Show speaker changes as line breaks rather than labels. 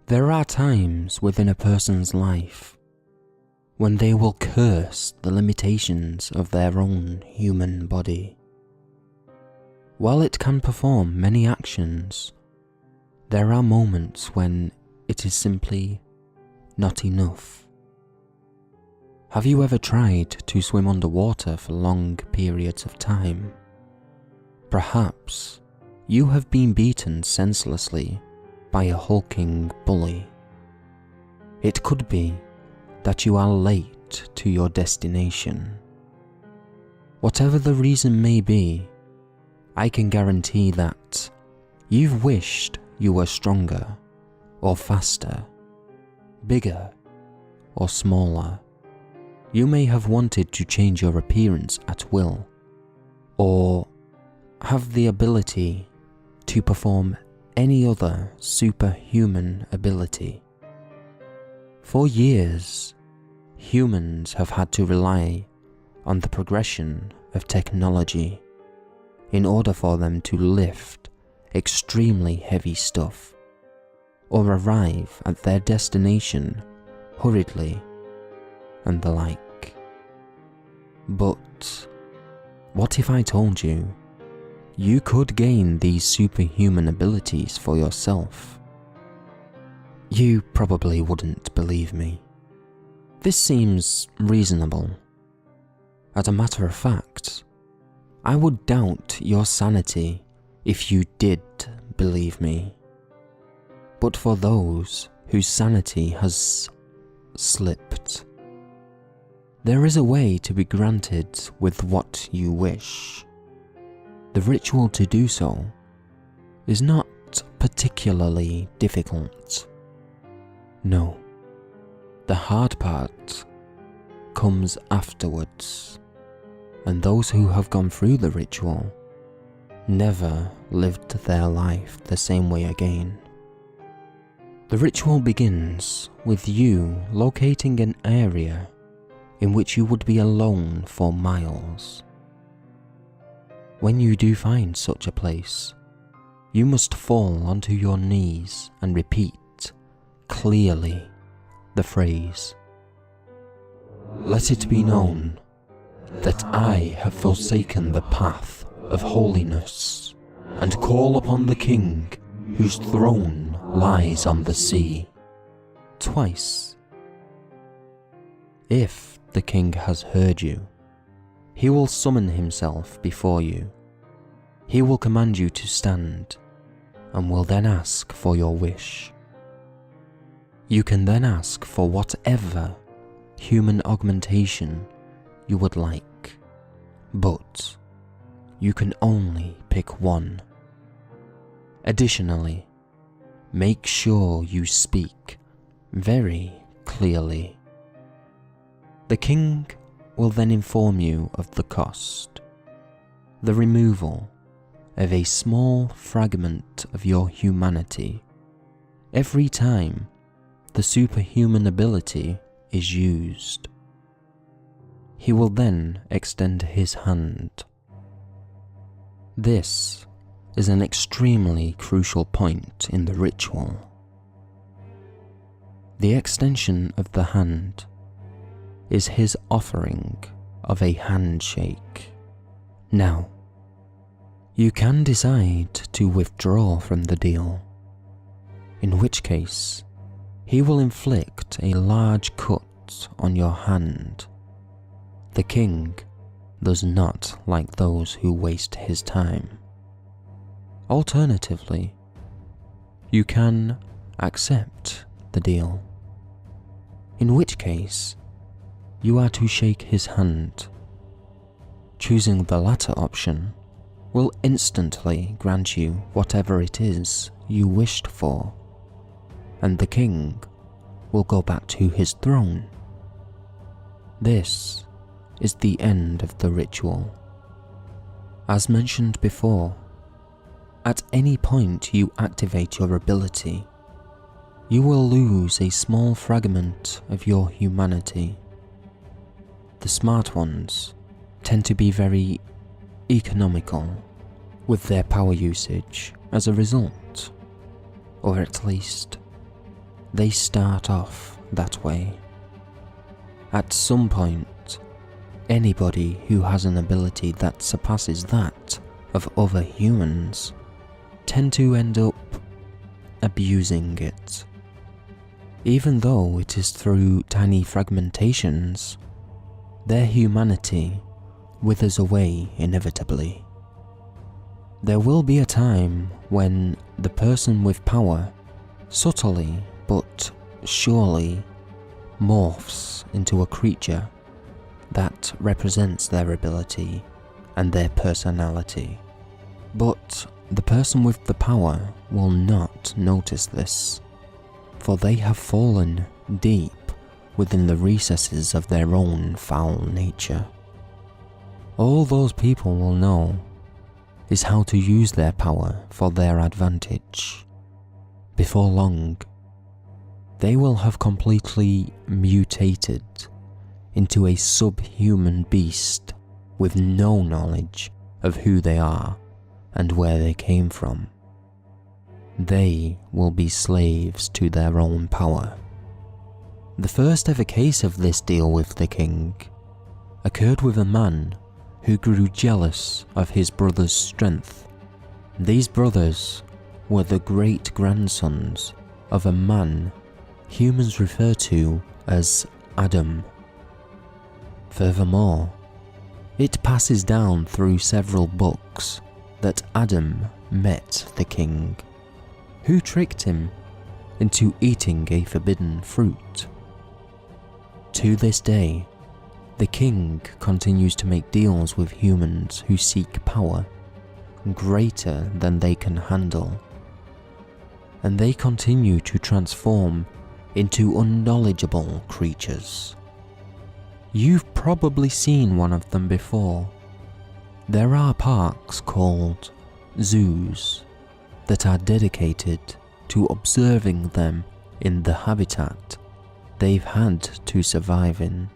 There are times within a person's life when they will curse the limitations of their own human body. While it can perform many actions, there are moments when it is simply not enough. Have you ever tried to swim underwater for long periods of time? Perhaps you have been beaten senselessly by a hulking bully. It could be that you are late to your destination. Whatever the reason may be, I can guarantee that you've wished you were stronger or faster, bigger or smaller. You may have wanted to change your appearance at will, or have the ability to perform any other superhuman ability. For years, humans have had to rely on the progression of technology in order for them to lift extremely heavy stuff or arrive at their destination hurriedly and the like. But what if I told you you could gain these superhuman abilities for yourself? You probably wouldn't believe me. This seems reasonable. As a matter of fact, I would doubt your sanity if you did believe me. But for those whose sanity has slipped, there is a way to be granted with what you wish. The ritual to do so is not particularly difficult. No, the hard part comes afterwards, and those who have gone through the ritual never lived their life the same way again. The ritual begins with you locating an area in which you would be alone for miles. When you do find such a place, you must fall onto your knees and repeat clearly the phrase, "Let it be known that I have forsaken the path of holiness and call upon the King whose throne lies on the sea," twice. If the King has heard you, he will summon himself before you. He will command you to stand and will then ask for your wish. You can then ask for whatever human augmentation you would like, but you can only pick one. Additionally, make sure you speak very clearly. The King will then inform you of the cost, the removal of a small fragment of your humanity every time the superhuman ability is used. He will then extend his hand. This is an extremely crucial point in the ritual. The extension of the hand is his offering of a handshake. Now, you can decide to withdraw from the deal, in which case he will inflict a large cut on your hand. The King does not like those who waste his time. Alternatively, you can accept the deal, in which case you are to shake his hand. Choosing the latter option will instantly grant you whatever it is you wished for, and the King will go back to his throne. This is the end of the ritual. As mentioned before, at any point you activate your ability, you will lose a small fragment of your humanity. The smart ones tend to be very economical with their power usage as a result, or at least they start off that way. At some point, anybody who has an ability that surpasses that of other humans tend to end up abusing it. Even though it is through tiny fragmentations, their humanity withers away inevitably. There will be a time when the person with power subtly but surely morphs into a creature that represents their ability and their personality. But the person with the power will not notice this, for they have fallen deep within the recesses of their own foul nature. All those people will know is how to use their power for their advantage. Before long, they will have completely mutated into a subhuman beast with no knowledge of who they are and where they came from. They will be slaves to their own power. The first ever case of this deal with the king occurred with a man who grew jealous of his brother's strength. These brothers were the great-grandsons of a man humans refer to as Adam. Furthermore, it passes down through several books that Adam met the king, who tricked him into eating a forbidden fruit. To this day, the king continues to make deals with humans who seek power greater than they can handle, and they continue to transform into unknowledgeable creatures. You've probably seen one of them before. There are parks called zoos that are dedicated to observing them in the habitat they've had to survive in.